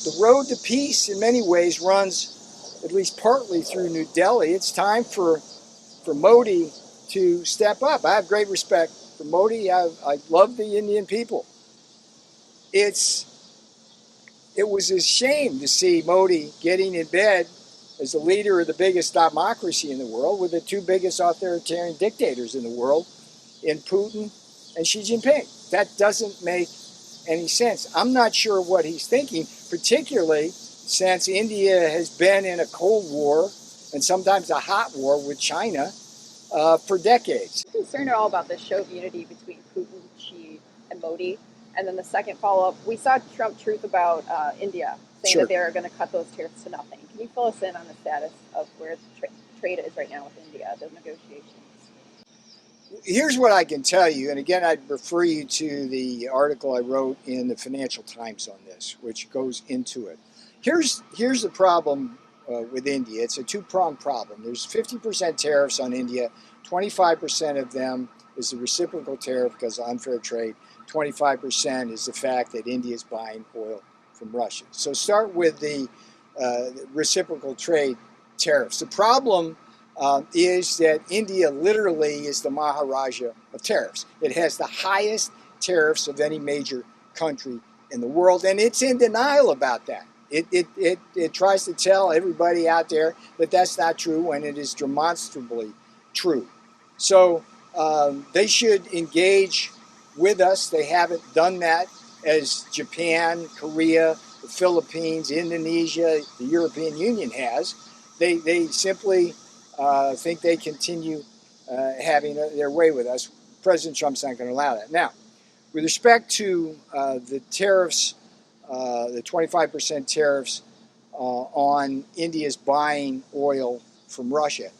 The road to peace in many ways runs at least partly through New Delhi. It's time for Modi to step up. I have great respect for Modi. I love the Indian people. It was a shame to see Modi getting in bed as the leader of the biggest democracy in the world with the two biggest authoritarian dictators in the world, in Putin and Xi Jinping. That doesn't make any sense. I'm not sure what he's thinking, particularly since India has been in a Cold War and sometimes a hot war with China for decades. I'm concerned at all about this show of unity between Putin, Xi, and Modi. And then the second follow-up, we saw Trump truth about India, saying that they're going to cut those tariffs to nothing. Can you fill us in on the status of where the trade is right now with India, those negotiations? Here's what I can tell you, and again, I'd refer you to the article I wrote in the Financial Times on this, which goes into it. Here's the problem with India. It's a two-pronged problem. There's 50% tariffs on India. 25% of them is the reciprocal tariff because of unfair trade. 25% is the fact that India is buying oil from Russia. So start with the reciprocal trade tariffs. The problem is that India literally is the Maharaja of tariffs. It has the highest tariffs of any major country in the world, and it's in denial about that. It tries to tell everybody out there that that's not true when it is demonstrably true. So they should engage with us. They haven't done that as Japan, Korea, the Philippines, Indonesia, the European Union has. They simply think they continue having their way with us. President Trump's not going to allow that. Now, with respect to the tariffs, the 25% tariffs on India's buying oil from Russia,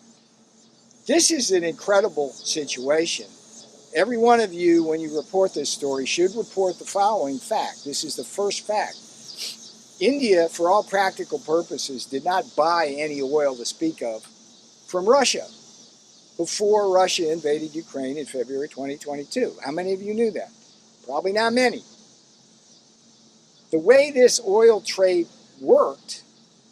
this is an incredible situation. Every one of you, when you report this story, should report the following fact. This is the first fact. India, for all practical purposes, did not buy any oil to speak of from Russia before Russia invaded Ukraine in February 2022. How many of you knew that? Probably not many. The way this oil trade worked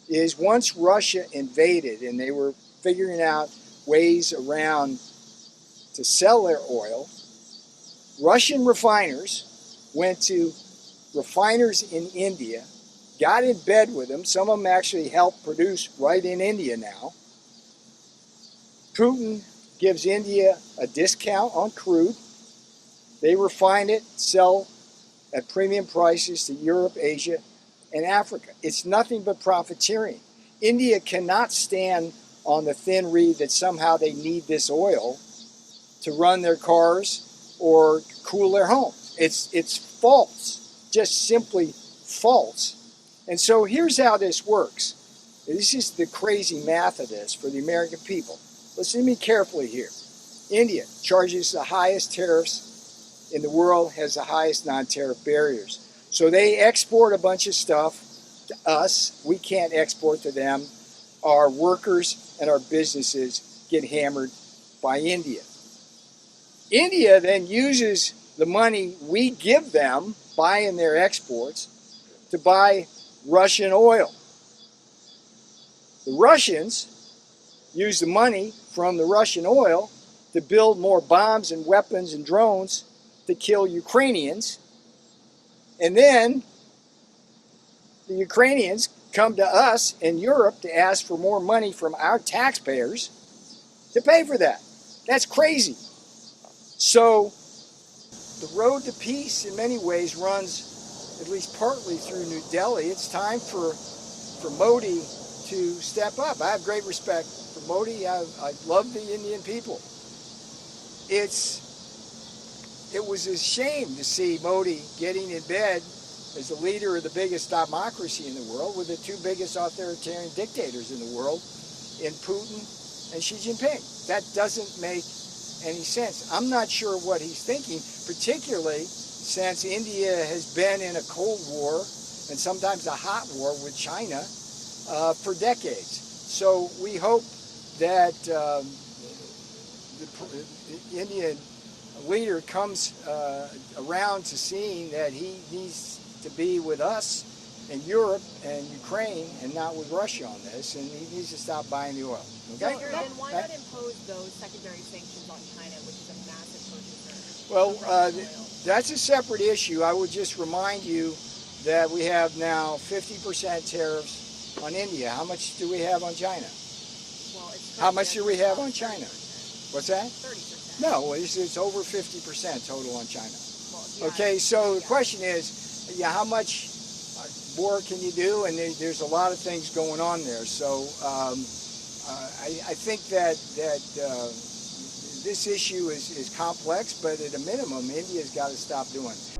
is once Russia invaded and they were figuring out ways around to sell their oil, Russian refiners went to refiners in India, got in bed with them. Some of them actually help produce right in India now. Putin gives India a discount on crude. They refine it, sell at premium prices to Europe, Asia, and Africa. It's nothing but profiteering. India cannot stand on the thin reed that somehow they need this oil to run their cars or cool their homes. It's false, just simply false. And so here's how this works. This is the crazy math of this for the American people. Listen to me carefully here. India charges the highest tariffs in the world, has the highest non-tariff barriers. So they export a bunch of stuff to us. We can't export to them. Our workers and our businesses get hammered by India. India then uses the money we give them, buying their exports, to buy Russian oil. The Russians use the money from the Russian oil to build more bombs and weapons and drones to kill Ukrainians. And then the Ukrainians come to us in Europe to ask for more money from our taxpayers to pay for that. That's crazy. So the road to peace in many ways runs at least partly through New Delhi. It's time for Modi to step up. I have great respect for Modi. I love the Indian people. It was a shame to see Modi getting in bed as the leader of the biggest democracy in the world with the two biggest authoritarian dictators in the world, in Putin and Xi Jinping. That doesn't make any sense. I'm not sure what he's thinking, particularly since India has been in a Cold War and sometimes a hot war with China for decades. So we hope that the Indian leader comes around to seeing that he needs to be with us and Europe and Ukraine, and not with Russia on this, and he needs to stop buying the oil. Okay? Then why not impose those secondary sanctions on China, which is a massive purchaser Well, of Russian oil? that's a separate issue. I would just remind you that we have now 50% tariffs on India. How much do we have on China? Well, it's How much do we have on China? 30%. What's that? 30%. No, it's over 50% total on China. Well, yeah, Okay, so the yeah. question is, yeah, how much more can you do? And there's a lot of things going on there. So I think that this issue is complex, but at a minimum, India's got to stop doing it.